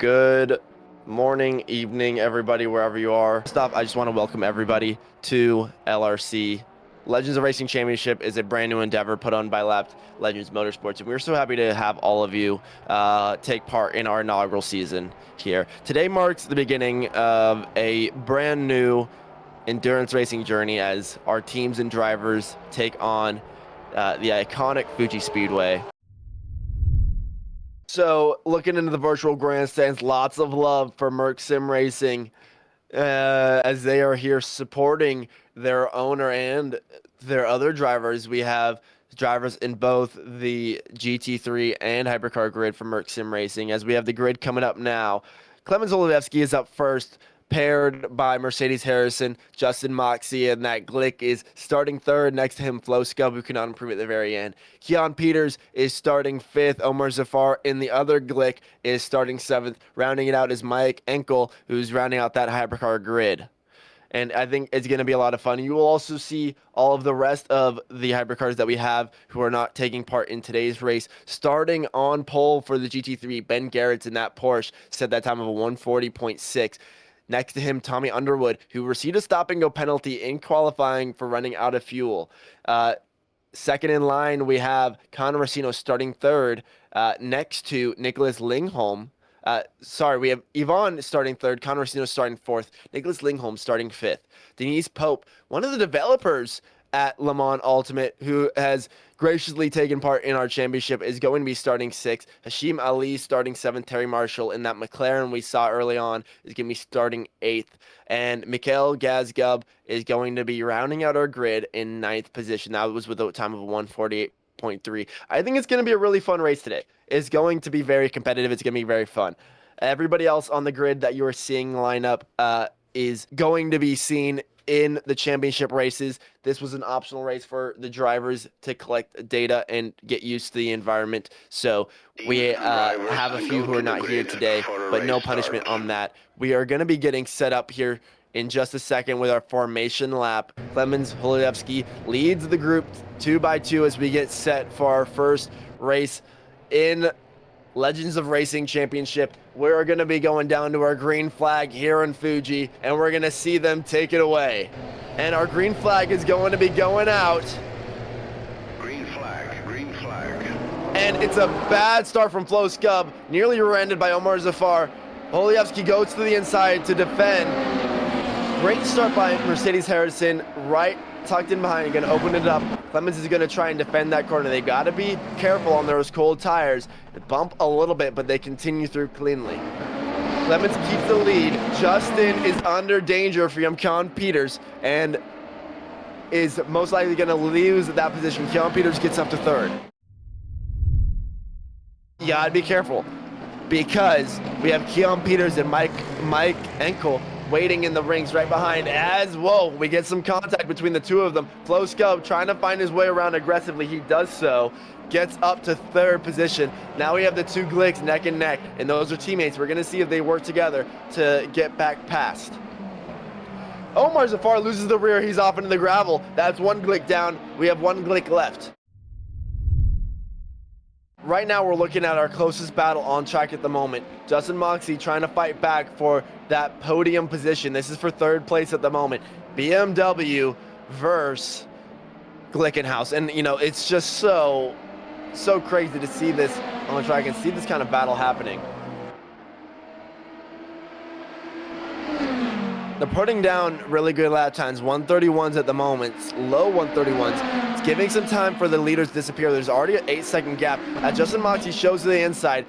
Good morning, evening, everybody, wherever you are. First off, I just want to welcome everybody to LRC. Legends of Racing Championship is a brand new endeavor put on by Lapped Legends Motorsports, and we're so happy to have all of you take part in our inaugural season here. Today marks the beginning of a brand new endurance racing journey as our teams and drivers take on the iconic Fuji Speedway. So, looking into the virtual grandstands, lots of love for Merc Sim Racing as they are here supporting their owner and their other drivers. We have drivers in both the GT3 and Hypercar grid for Merc Sim Racing. As we have the grid coming up now, Clemens Olszewski is up first, paired by Mercedes Harrison, Justin Moxey, and that Glick is starting third. Next to him, Flo Scub, who cannot improve at the very end. Keon Peters is starting fifth. Omar Zafar in the other Glick is starting seventh. Rounding it out is Mike Enkel, who's rounding out that Hypercar grid. And I think it's going to be a lot of fun. You will also see all of the rest of the hypercars that we have who are not taking part in today's race. Starting on pole for the GT3, Ben Garrett's in that Porsche, set that time of a 140.6. Next to him, Tommy Underwood, who received a stop-and-go penalty in qualifying for running out of fuel. Second in line, we have Connor Racino starting third, next to Nicholas Lingholm. We have Yvonne starting third, Connor Racino starting fourth, Nicholas Lingholm starting fifth. Denise Pope, one of the developers at Le Mans Ultimate, who has graciously taken part in our championship, is going to be starting sixth. Hashim Ali starting seventh. Terry Marshall in that McLaren we saw early on is going to be starting eighth. And Mikhail Gazgub is going to be rounding out our grid in ninth position. That was with a time of 148.3. I think it's going to be a really fun race today. It's going to be very competitive. It's going to be very fun. Everybody else on the grid that you are seeing line up is going to be seen in the championship races. This was an optional race for the drivers to collect data and get used to the environment. So we have a few who are not here today, but no punishment on that. We are going to be getting set up here in just a second with our formation lap. Clemens Olszewski leads the group 2 by 2 as we get set for our first race in Legends of Racing Championship. We're going to be going down to our green flag here in Fuji, and we're going to see them take it away. And our green flag is going to be going out. Green flag, green flag. And it's a bad start from Flo Scub, nearly rear-ended by Omar Zafar. Olszewski goes to the inside to defend. Great start by Mercedes Harrison, right tucked in behind, going to open it up. Clemens is going to try and defend that corner. They got to be careful on those cold tires. They bump a little bit, but they continue through cleanly. Clemens keeps the lead. Justin is under danger from Keon Peters and is most likely going to lose that position. Keon Peters gets up to third. You got to be careful because we have Keon Peters and Mike Enkel waiting in the rings right behind as, whoa, we get some contact between the two of them. Flo Scub trying to find his way around aggressively. He does so, gets up to third position. Now we have the two Glicks neck and neck, and those are teammates. We're going to see if they work together to get back past. Omar Zafar loses the rear. He's off into the gravel. That's one Glick down. We have one Glick left. Right now, we're looking at our closest battle on track at the moment. Justin Moxey trying to fight back for that podium position. This is for third place at the moment. BMW versus Glickenhaus. And, you know, it's just so crazy to see this on track and see this kind of battle happening. They're putting down really good lap times, 131s at the moment, low 131s. It's giving some time for the leaders to disappear. There's already an 8-second gap. Justin Moxey shows to the inside,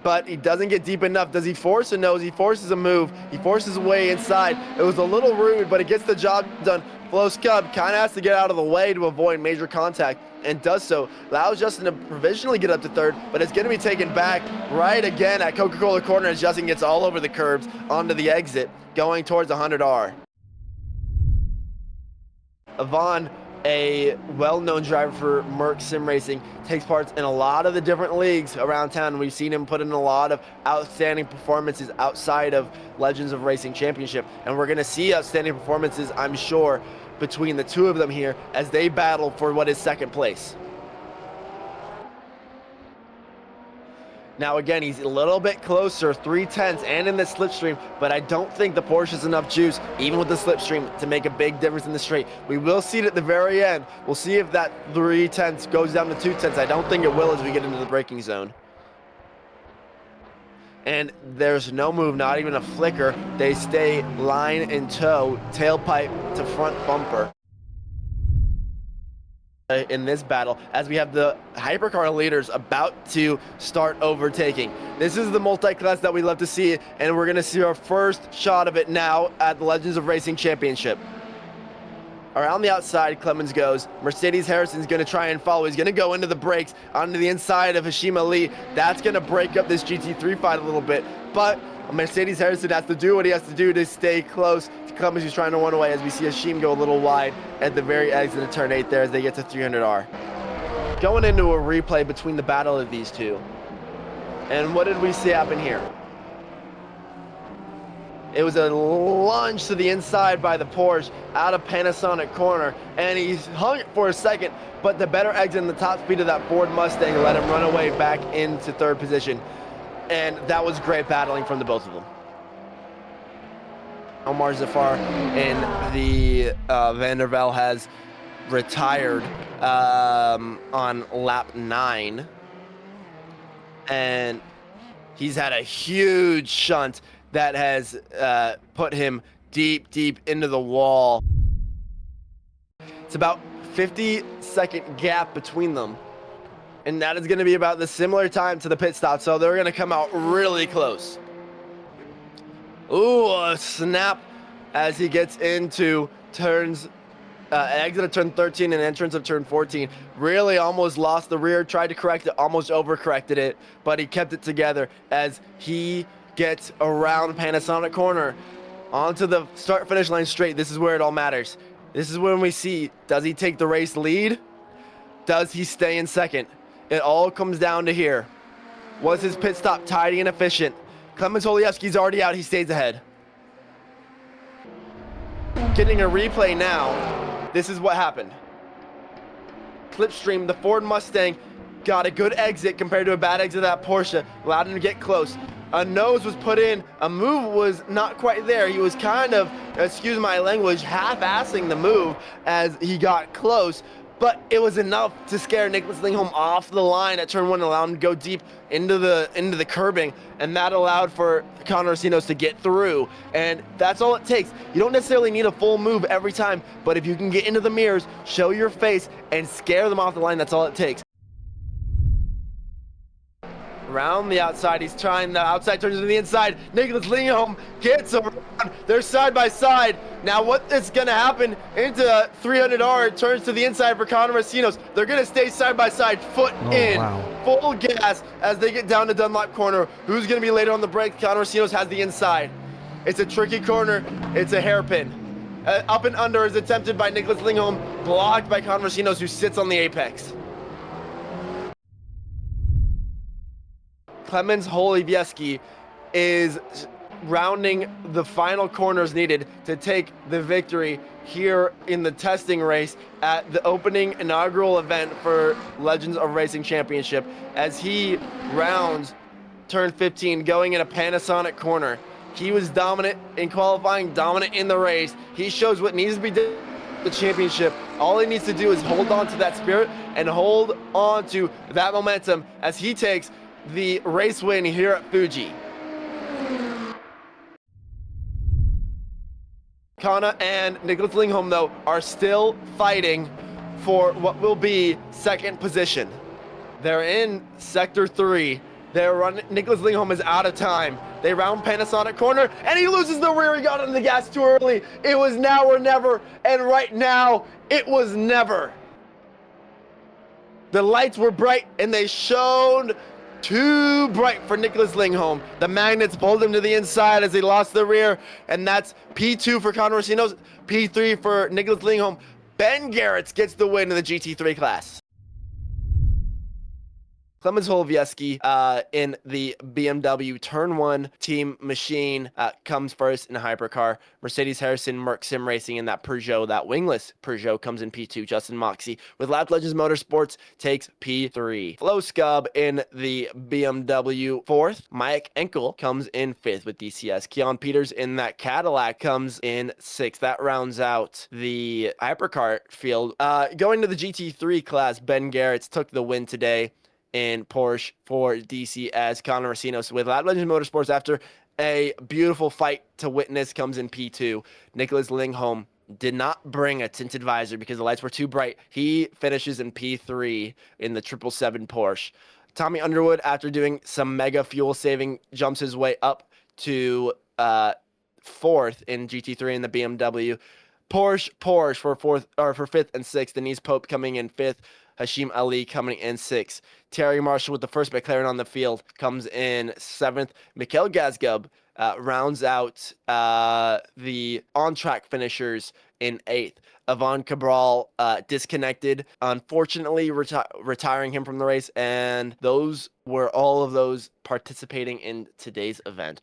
but he doesn't get deep enough. Does he force a nose? He forces a move. He forces his way inside. It was a little rude, but it gets the job done. Flo Scub kind of has to get out of the way to avoid major contact, and does so. Allows Justin to provisionally get up to third, but it's going to be taken back right again at Coca-Cola Corner as Justin gets all over the curbs onto the exit, going towards 100R. Yvonne, a well-known driver for Merc Sim Racing, takes part in a lot of the different leagues around town. We've seen him put in a lot of outstanding performances outside of Legends of Racing Championship, and we're going to see outstanding performances, I'm sure, between the two of them here as they battle for what is second place. Now again, he's a little bit closer, 3/10 and in the slipstream, but I don't think the Porsche has enough juice, even with the slipstream, to make a big difference in the straight. We will see it at the very end. We'll see if that 3/10 goes down to 2/10. I don't think it will as we get into the braking zone. And there's no move, not even a flicker. They stay line in tow, tailpipe to front bumper in this battle, as we have the hypercar leaders about to start overtaking. This is the multi-class that we love to see, and we're going to see our first shot of it now at the Legends of Racing Championship. Around the outside, Clemens goes. Mercedes Harrison's going to try and follow. He's going to go into the brakes onto the inside of Hashima Lee. That's going to break up this GT3 fight a little bit, but Mercedes Harrison has to do what he has to do to stay close to Clemens, who's trying to run away, as we see Hashim go a little wide at the very exit of turn 8 there as they get to 300R. Going into a replay between the battle of these two. And what did we see happen here? It was a lunge to the inside by the Porsche out of Panasonic corner, and he hung it for a second, but the better exit and the top speed of that Ford Mustang let him run away back into third position. And that was great battling from the both of them. Omar Zafar in the Vandervelde has retired on lap 9, and he's had a huge shunt that has put him deep into the wall. It's about 50-second gap between them, and that is going to be about the similar time to the pit stop, so they're going to come out really close. Ooh, a snap as he gets into turns, exit of turn 13 and entrance of turn 14. Really almost lost the rear, tried to correct it, almost overcorrected it, but he kept it together as he gets around Panasonic corner onto the start-finish line straight. This is where it all matters. This is when we see, does he take the race lead? Does he stay in second? It all comes down to here. Was his pit stop tidy and efficient? Clemens Holiewski's already out, he stays ahead. Getting a replay now, this is what happened. Clipstream, the Ford Mustang got a good exit compared to a bad exit of that Porsche, allowed him to get close. A nose was put in, a move was not quite there. He was kind of, excuse my language, half-assing the move as he got close, but it was enough to scare Nicholas Lingholm off the line at turn 1 and allow him to go deep into the curbing, and that allowed for Conor Racines to get through, and that's all it takes. You don't necessarily need a full move every time, but if you can get into the mirrors, show your face, and scare them off the line, that's all it takes. Around the outside, he's trying the outside turns to the inside. Nicholas Lingholm gets around. They're side by side. Now what is going to happen into 300R? It turns to the inside for Conor Racines. They're going to stay side by side, foot in, full gas as they get down to Dunlop corner. Who's going to be later on the break? Conor Racines has the inside. It's a tricky corner. It's a hairpin. Up and under is attempted by Nicholas Lingholm, blocked by Conor Racines, who sits on the apex. Clemens Holiewski is rounding the final corners needed to take the victory here in the testing race at the opening inaugural event for Legends of Racing Championship as he rounds turn 15 going in a Panasonic corner. He was dominant in qualifying, dominant in the race. He shows what needs to be done the championship. All he needs to do is hold on to that spirit and hold on to that momentum as he takes the race win here at Fuji. Kana and Nicholas Lingholm, though, are still fighting for what will be second position. They're in sector 3. They're running. Nicholas Lingholm is out of time. They round Panasonic corner, and he loses the rear. He got on the gas too early. It was now or never, and right now, it was never. The lights were bright, and they shone too bright for Nicholas Lingholm. The magnets pulled him to the inside as he lost the rear, and that's P2 for Conor Racines, P3 for Nicholas Lingholm. Ben Garrett gets the win in the GT3 class. Clemens Holowieski in the BMW Turn 1 Team Machine comes first in a hypercar. Mercedes Harrison Merc Sim Racing in that Peugeot, that wingless Peugeot, comes in P2. Justin Moxey with Lap Legends Motorsports takes P3. Flo Scub in the BMW 4th. Mike Enkel comes in 5th with DCS. Keon Peters in that Cadillac comes in 6th. That rounds out the hypercar field. Going to the GT3 class, Ben Garrett's took the win today in Porsche for DCS. Connor Racinos with Lab Legends Motorsports, after a beautiful fight to witness, comes in P2. Nicholas Lingholm did not bring a tinted visor because the lights were too bright. He finishes in P3 in the 777 Porsche. Tommy Underwood, after doing some mega fuel saving, jumps his way up to 4th in GT3 in the BMW. Porsche for 4th, or for 5th and 6th. Denise Pope coming in 5th. Hashim Ali coming in 6th. Terry Marshall with the first McLaren on the field comes in 7th. Mikhail Gazgub rounds out the on-track finishers in 8th. Yvonne Cabral disconnected, unfortunately retiring him from the race, and those were all of those participating in today's event.